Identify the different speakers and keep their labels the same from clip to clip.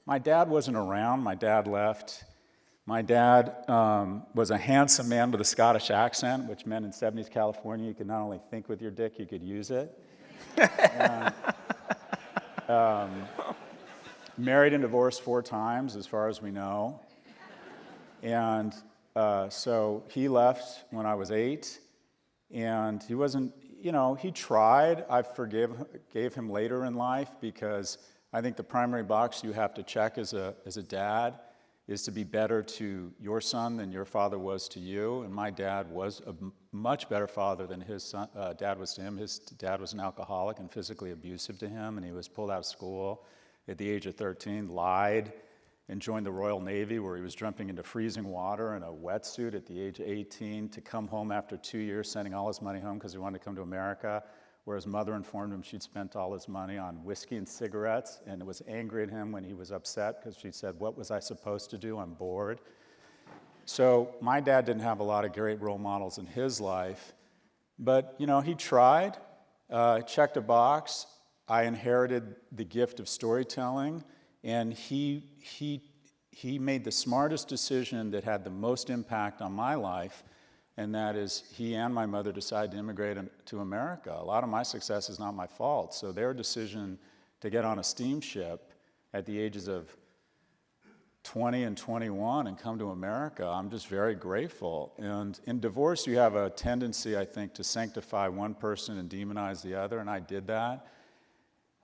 Speaker 1: My dad wasn't around. My dad left. My dad was a handsome man with a Scottish accent, which meant in 70s California you could not only think with your dick, you could use it. Married and divorced 4 times, as far as we know. And so he left when I was 8, and he wasn't, he tried. I gave him later in life, because I think the primary box you have to check as a dad is to be better to your son than your father was to you. And my dad was a much better father than his dad was to him. His dad was an alcoholic and physically abusive to him, and he was pulled out of school at the age of 13, lied, and joined the Royal Navy, where he was jumping into freezing water in a wetsuit at the age of 18 to come home after 2 years, sending all his money home because he wanted to come to America, where his mother informed him she'd spent all his money on whiskey and cigarettes, and was angry at him when he was upset because she said, "What was I supposed to do? I'm bored." So my dad didn't have a lot of great role models in his life, but he tried, checked a box. I inherited the gift of storytelling, and he made the smartest decision that had the most impact on my life, and that is he and my mother decided to immigrate to America. A lot of my success is not my fault, so their decision to get on a steamship at the ages of 20 and 21 and come to America, I'm just very grateful. And in divorce, you have a tendency, I think, to sanctify one person and demonize the other, and I did that.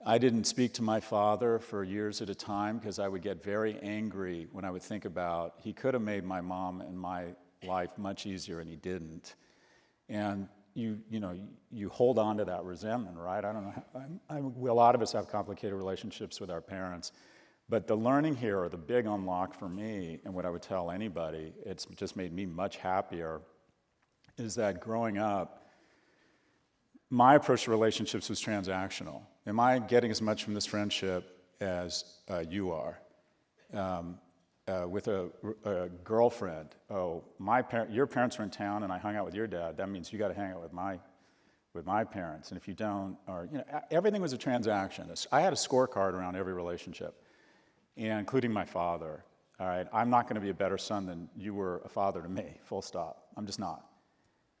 Speaker 1: I didn't speak to my father for years at a time because I would get very angry when I would think about he could have made my mom and my life much easier, and he didn't. And you hold on to that resentment, right? I don't know. A lot of us have complicated relationships with our parents, but the learning here, or the big unlock for me, and what I would tell anybody, it's just made me much happier, is that growing up, my approach to relationships was transactional. Am I getting as much from this friendship as you are? With a girlfriend, your parents were in town and I hung out with your dad, that means you got to hang out with my parents. And if you don't, everything was a transaction. I had a scorecard around every relationship, and including my father. All right, I'm not going to be a better son than you were a father to me, full stop. I'm just not.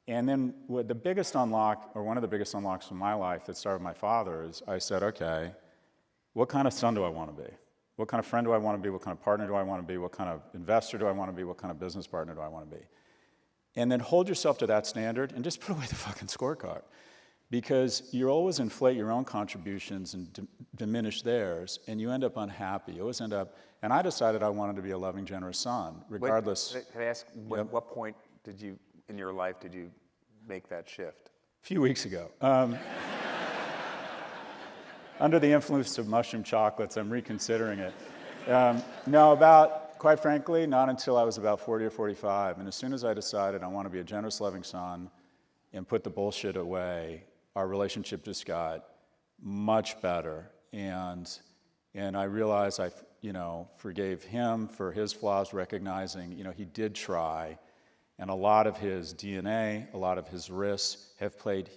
Speaker 1: And then the biggest unlock, or one of the biggest unlocks in my life that started with my father, is I said, okay, what kind of son do I want to be? What kind of friend do I want to be? What kind of partner do I want to be? What kind of investor do I want to be? What kind of business partner do I want to be? And then hold yourself to that standard and just put away the fucking scorecard. Because you always inflate your own contributions and diminish theirs, and you end up unhappy. You always end up, and I decided I wanted to be a loving, generous son, regardless.
Speaker 2: Can I ask, what point in your life did you make that shift?
Speaker 1: A few weeks ago. Under the influence of mushroom chocolates, I'm reconsidering it. Quite frankly, not until I was about 40 or 45. And as soon as I decided I want to be a generous, loving son and put the bullshit away, our relationship just got much better. And I realized I forgave him for his flaws, recognizing, he did try. And a lot of his DNA, a lot of his risks have paid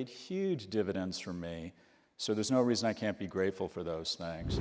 Speaker 1: huge dividends for me. So there's no reason I can't be grateful for those things.